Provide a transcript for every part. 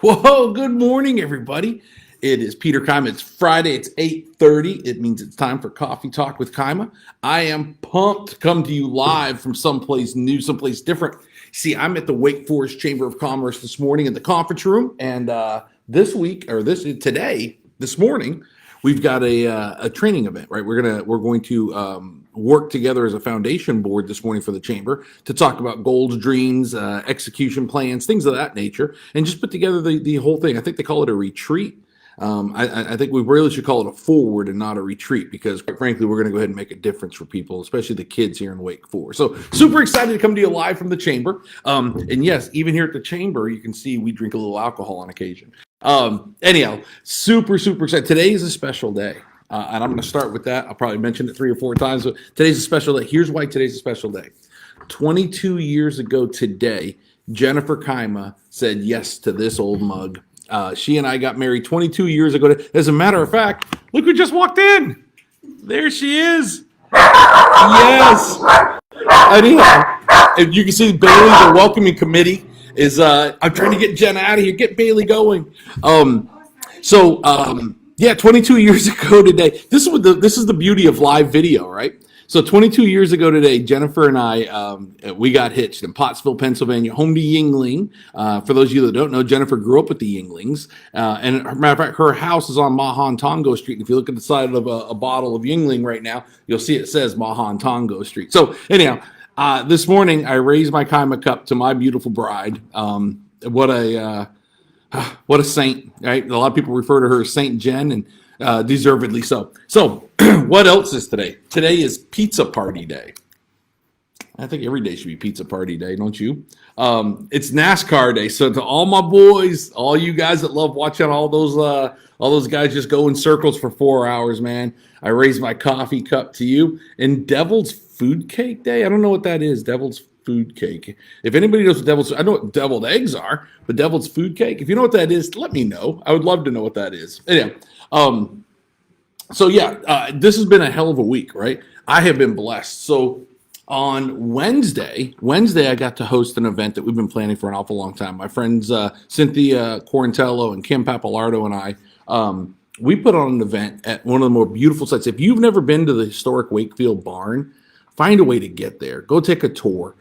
Whoa, good morning, everybody. It is Peter Kima. It's Friday. It's 8:30. It means it's time for Coffee Talk with Kima. I am pumped to come to you live from someplace new, someplace different. See, I'm at the Wake Forest Chamber of Commerce this morning in the conference room, and this morning, we've got a training event. Right, we're going to work together as a foundation board this morning for the chamber to talk about goals, dreams, execution plans, things of that nature, and just put together the whole thing. I think they call it a retreat. I think we really should call it a forward and not a retreat because, quite frankly, we're going to go ahead and make a difference for people, especially the kids here in Wake Forest. So, super excited to come to you live from the chamber. And yes, even here at the chamber, you can see we drink a little alcohol on occasion. Anyhow, super excited. Today is a special day. And I'm going to start with that. I'll probably mention it 3 or 4 times. But today's a special day. Here's why today's a special day. 22 years ago today, Jennifer Kima said yes to this old mug. She and I got married 22 years ago. As a matter of fact, look who just walked in. There she is. Yes. Anyhow, if you can see Bailey, the welcoming committee is. I'm trying to get Jen out of here. Get Bailey going. Yeah, 22 years ago today. This is the beauty of live video, right? So 22 years ago today, Jennifer and I, we got hitched in Pottsville, Pennsylvania, home to Yingling. For those of you that don't know, Jennifer grew up with the Yinglings. And as a matter of fact, her house is on Mahan Tongo Street. If you look at the side of a bottle of Yingling right now, you'll see it says Mahan Tongo Street. So anyhow, this morning I raised my Kima cup to my beautiful bride. What a saint, right? A lot of people refer to her as Saint Jen, and deservedly so. So, what else is today? Today is pizza party day. I think every day should be pizza party day, don't you? It's NASCAR day. So to all my boys, all you guys that love watching all those guys just go in circles for 4 hours, man, I raise my coffee cup to you. And Devil's Food Cake Day. I don't know what that is. Devil's Food Cake. If anybody knows what I know what deviled eggs are, but Devil's Food Cake. If you know what that is, let me know. I would love to know what that is. Anyway, this has been a hell of a week, right? I have been blessed. So on Wednesday, I got to host an event that we've been planning for an awful long time. My friends Cynthia Quarantello and Kim Papalardo and I, we put on an event at one of the more beautiful sites. If you've never been to the historic Wakefield Barn, find a way to get there. Go take a tour.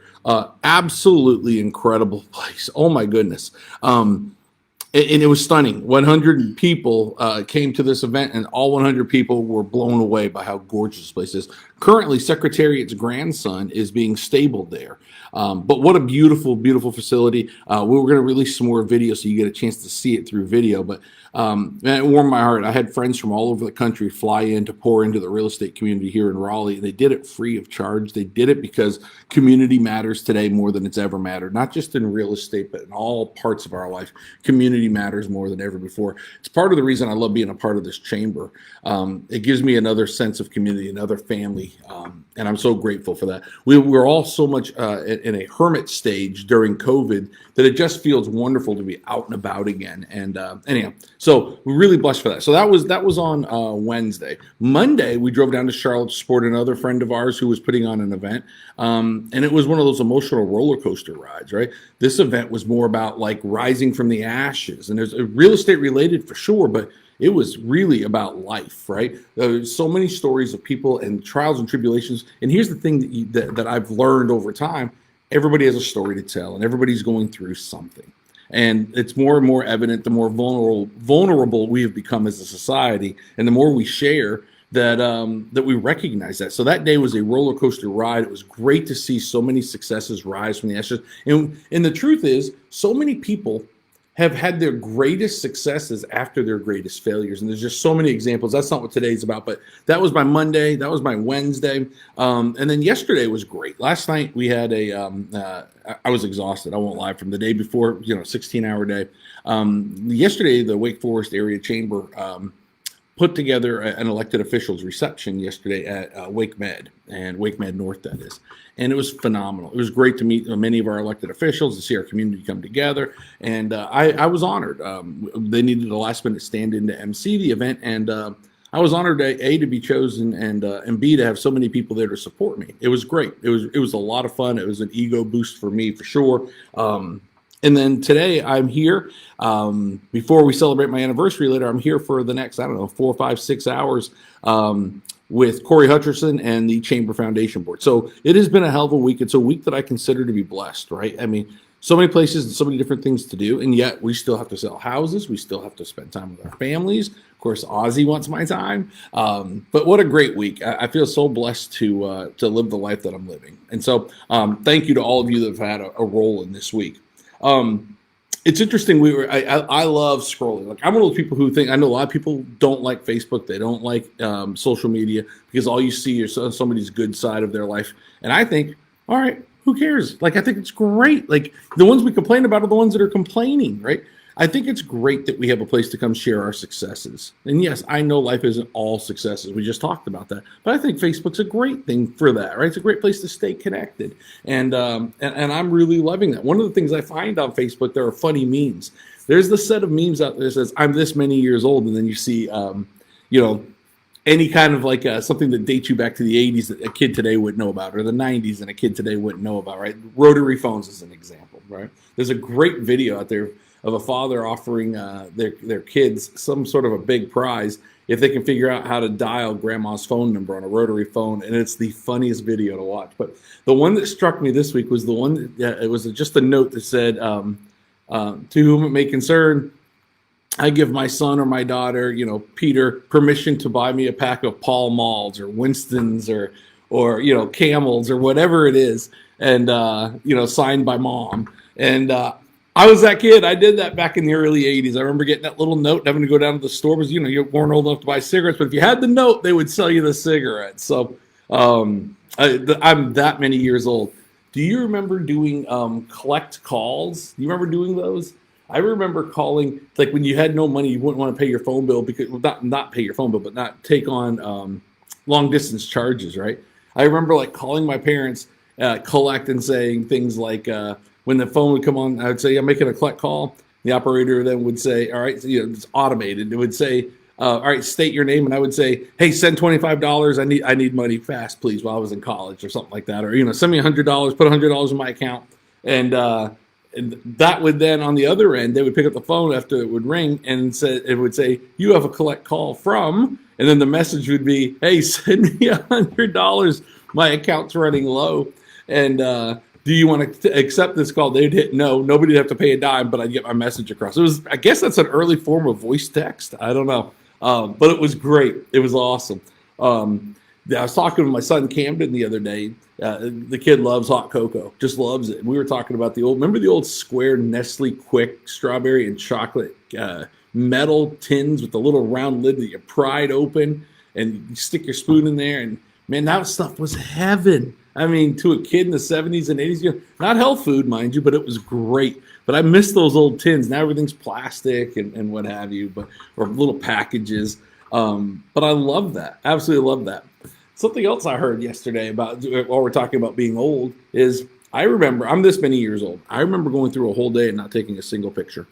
Absolutely incredible place. Oh my goodness. And it was stunning. 100 people came to this event, and all 100 people were blown away by how gorgeous this place is. Currently, Secretariat's grandson is being stabled there. But what a beautiful, beautiful facility. We were going to release some more video so you get a chance to see it through video. But it warmed my heart. I had friends from all over the country fly in to pour into the real estate community here in Raleigh. They did it free of charge. They did it because community matters today more than it's ever mattered, not just in real estate, but in all parts of our life. Community matters more than ever before. It's part of the reason I love being a part of this chamber. It gives me another sense of community, another family, and I'm so grateful for that. We're all so much in a hermit stage during COVID that it just feels wonderful to be out and about again. And anyhow, so we're really blessed for that. So that was on Wednesday. Monday, we drove down to Charlotte to support another friend of ours who was putting on an event. And it was one of those emotional roller coaster rides, right? This event was more about like rising from the ashes. And there's real estate related for sure, but it was really about life, right? There's so many stories of people and trials and tribulations. And here's the thing that I've learned over time. Everybody has a story to tell, and everybody's going through something. And it's more and more evident the more vulnerable we have become as a society, and the more we share that we recognize that. So that day was a roller coaster ride. It was great to see so many successes rise from the ashes. And the truth is, so many people have had their greatest successes after their greatest failures. And there's just so many examples. That's not what today's about, but that was my Monday. That was my Wednesday. And then yesterday was great. Last night we had I was exhausted. I won't lie, from the day before, 16-hour day. Yesterday, the Wake Forest Area Chamber put together an elected officials reception yesterday at Wake Med North, that is. And it was phenomenal. It was great to meet many of our elected officials, to see our community come together. And I was honored. They needed a last minute stand in to MC the event. And I was honored, A, to be chosen, and B, to have so many people there to support me. It was great. It was a lot of fun. It was an ego boost for me, for sure. And then today I'm here. Before we celebrate my anniversary later, I'm here for the next, I don't know, 4, 5, 6 hours with Corey Hutcherson and the Chamber Foundation Board. So it has been a hell of a week. It's a week that I consider to be blessed, right? I mean, so many places and so many different things to do, and yet we still have to sell houses. We still have to spend time with our families. Of course, Ozzy wants my time. But what a great week. I feel so blessed to live the life that I'm living. And so thank you to all of you that have had a role in this week. It's interesting. I love scrolling. Like, I'm one of those people who think, I know a lot of people don't like Facebook. They don't like social media because all you see is somebody's good side of their life. And I think, all right, who cares? Like, I think it's great. Like, the ones we complain about are the ones that are complaining, right? I think it's great that we have a place to come share our successes. And yes, I know life isn't all successes. We just talked about that. But I think Facebook's a great thing for that, right? It's a great place to stay connected. And I'm really loving that. One of the things I find on Facebook, there are funny memes. There's the set of memes out there that says, I'm this many years old. And then you see, any kind of like something that dates you back to the 80s that a kid today wouldn't know about, or the 90s and a kid today wouldn't know about, right? Rotary phones is an example, right? There's a great video out there of a father offering their kids some sort of a big prize if they can figure out how to dial grandma's phone number on a rotary phone, and it's the funniest video to watch. But the one that struck me this week was the one that it was just a note that said, to whom it may concern, I give my son or my daughter, Peter, permission to buy me a pack of Pall Malls or Winston's or Camels or whatever it is, and signed by mom. And I was that kid. I did that back in the early 80s. I remember getting that little note, having to go down to the store because, you weren't old enough to buy cigarettes. But if you had the note, they would sell you the cigarettes. So I'm that many years old. Do you remember doing collect calls? Do you remember doing those? I remember calling, like when you had no money, you wouldn't want to pay your phone bill because not pay your phone bill, but not take on long distance charges, right? I remember like calling my parents, collect and saying things like, when the phone would come on, I would say, I'm making a collect call. The operator then would say, all right, it's automated. It would say, all right, state your name. And I would say, hey, send $25. I need money fast, please, while I was in college or something like that. Or, send me $100, put $100 in my account. And that would then, on the other end, they would pick up the phone after it would ring and it would say, you have a collect call from, and then the message would be, hey, send me $100. My account's running low. And, do you want to accept this call? They'd hit no. Nobody'd have to pay a dime, but I'd get my message across. I guess that's an early form of voice text. I don't know. But it was great. It was awesome. I was talking to my son Camden the other day. The kid loves hot cocoa, just loves it. And we were talking about remember the old square Nestle Quick strawberry and chocolate metal tins with the little round lid that you pried open and you stick your spoon in there. And man, that stuff was heaven. I mean, to a kid in the 70s and 80s, not health food, mind you, but it was great. But I miss those old tins. Now everything's plastic and what have you, or little packages. But I love that. Absolutely love that. Something else I heard yesterday about, while we're talking about being old, is I remember, I'm this many years old. I remember going through a whole day and not taking a single picture.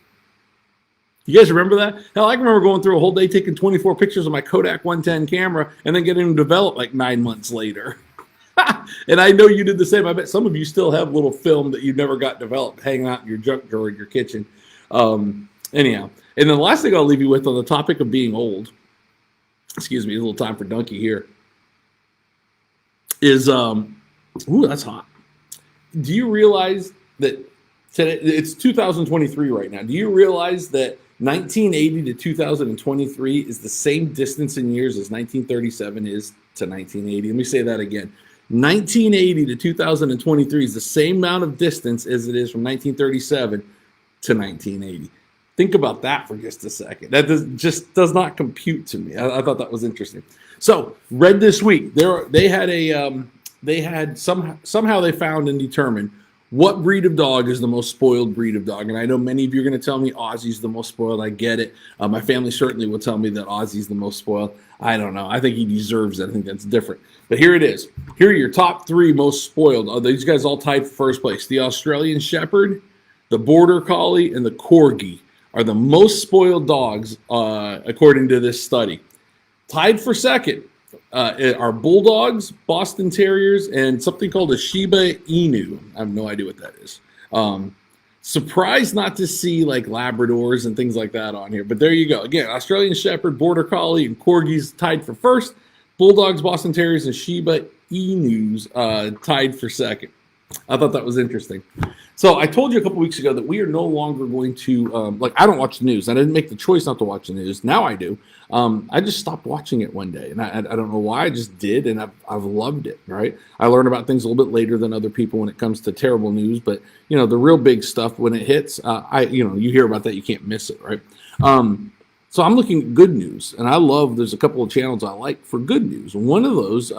You guys remember that? Hell, I can remember going through a whole day taking 24 pictures of my Kodak 110 camera and then getting them developed like 9 months later. And I know you did the same. I bet some of you still have little film that you never got developed hanging out in your junk drawer in your kitchen. Anyhow, and then the last thing I'll leave you with on the topic of being old, excuse me, a little time for Donkey here, is, ooh, that's hot. Do you realize that today, it's 2023 right now. Do you realize that 1980 to 2023 is the same distance in years as 1937 is to 1980? Let me say that again. 1980 to 2023 is the same amount of distance as it is from 1937 to 1980. Think about that for just a second. That just does not compute to me. I thought that was interesting. So, read this week, somehow they found and determined what breed of dog is the most spoiled breed of dog. And I know many of you are going to tell me Aussie's the most spoiled. I get it. My family certainly will tell me that Aussie's the most spoiled. I don't know. I think he deserves it. I think that's different. But here it is. Here are your top 3 most spoiled. These guys all tied for first place. The Australian Shepherd, the Border Collie, and the Corgi are the most spoiled dogs, according to this study. Tied for second are Bulldogs, Boston Terriers, and something called a Shiba Inu. I have no idea what that is. Surprised not to see like Labradors and things like that on here, but there you go. Again, Australian Shepherd, Border Collie, and Corgis tied for first. Bulldogs, Boston Terriers, and Shiba Inus tied for second. I thought that was interesting. So I told you a couple weeks ago that we are no longer going to I don't watch the news. I didn't make the choice not to watch the news. Now I do. I just stopped watching it one day, and I don't know why. I just did, and I've loved it. Right? I learn about things a little bit later than other people when it comes to terrible news, but the real big stuff when it hits, you hear about that, you can't miss it, right? So I'm looking at good news, and there's a couple of channels I like for good news. One of those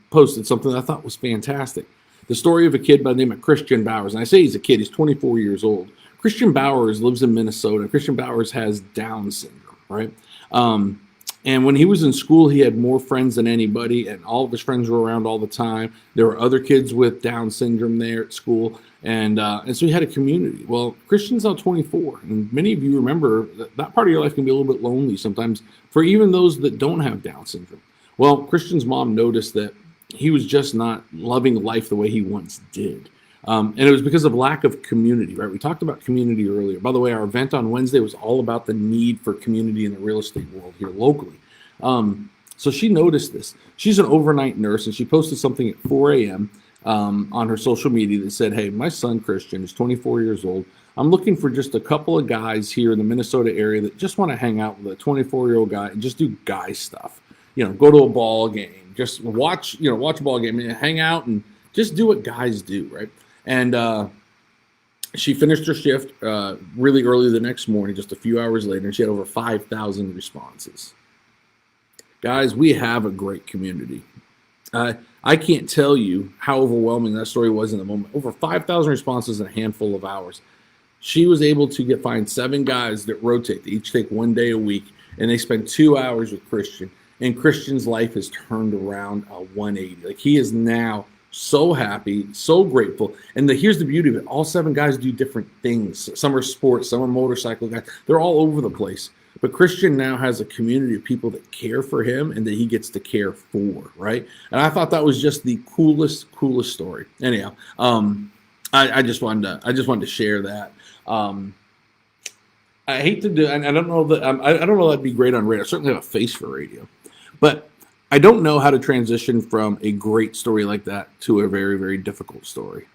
posted something that I thought was fantastic. The story of a kid by the name of Christian Bowers. And I say he's a kid, he's 24 years old. Christian Bowers lives in Minnesota. Christian Bowers has Down syndrome, right? And when he was in school, he had more friends than anybody, and all of his friends were around all the time. There were other kids with Down syndrome there at school, and so he had a community. Well, Christian's now 24, and many of you remember that part of your life can be a little bit lonely sometimes for even those that don't have Down syndrome. Well, Christian's mom noticed that he was just not loving life the way he once did. And it was because of lack of community, right? We talked about community earlier. By the way, our event on Wednesday was all about the need for community in the real estate world here locally. So she noticed this. She's an overnight nurse, and she posted something at 4 a.m. On her social media that said, hey, my son Christian is 24 years old. I'm looking for just a couple of guys here in the Minnesota area that just want to hang out with a 24-year-old guy and just do guy stuff. Go to a ball game. Just watch a ball game and hang out and just do what guys do, right? And she finished her shift really early the next morning, just a few hours later, and she had over 5,000 responses. Guys, we have a great community. I can't tell you how overwhelming that story was in the moment. Over 5,000 responses in a handful of hours. She was able to find 7 guys that rotate. They each take 1 day a week, and they spend 2 hours with Christian. And Christian's life has turned around a 180. Like, he is now so happy, so grateful. And here's the beauty of it. All 7 guys do different things. Some are sports, some are motorcycle guys. They're all over the place. But Christian now has a community of people that care for him and that he gets to care for, right? And I thought that was just the coolest story. Anyhow, I just wanted to share that. I hate to do, and I don't know that I don't know that'd be great on radio. I certainly have a face for radio. But I don't know how to transition from a great story like that to a very, very difficult story.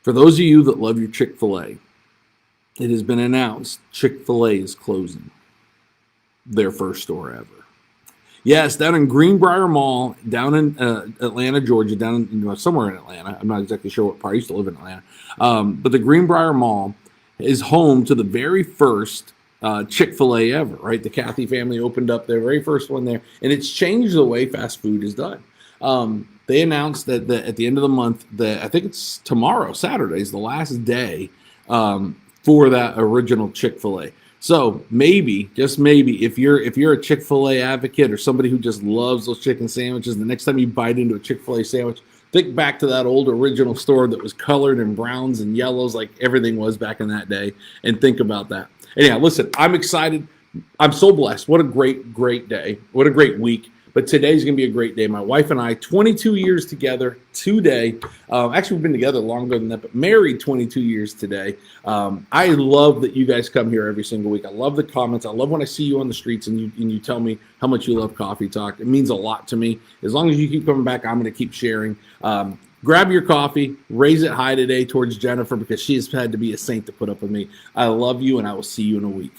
For those of you that love your Chick-fil-A, it has been announced Chick-fil-A is closing their first store ever. Yes, down in Greenbrier Mall, down in Atlanta, Georgia, down in, somewhere in Atlanta. I'm not exactly sure what part. I used to live in Atlanta. But the Greenbrier Mall is home to the very first Chick-fil-A ever, right? The Cathy family opened up their very first one there, and it's changed the way fast food is done. They announced that at the end of the month, I think it's tomorrow, Saturday, is the last day for that original Chick-fil-A. So maybe, just maybe, if you're a Chick-fil-A advocate or somebody who just loves those chicken sandwiches, the next time you bite into a Chick-fil-A sandwich, think back to that old original store that was colored in browns and yellows like everything was back in that day, and think about that. Anyhow, listen, I'm excited. I'm so blessed. What a great day. What a great week. But today's going to be a great day. My wife and I, 22 years together today. Actually, we've been together longer than that, but married 22 years today. I love that you guys come here every single week. I love the comments. I love when I see you on the streets and you tell me how much you love Coffee Talk. It means a lot to me. As long as you keep coming back, I'm going to keep sharing. Grab your coffee, raise it high today towards Jennifer because she has had to be a saint to put up with me. I love you, and I will see you in a week.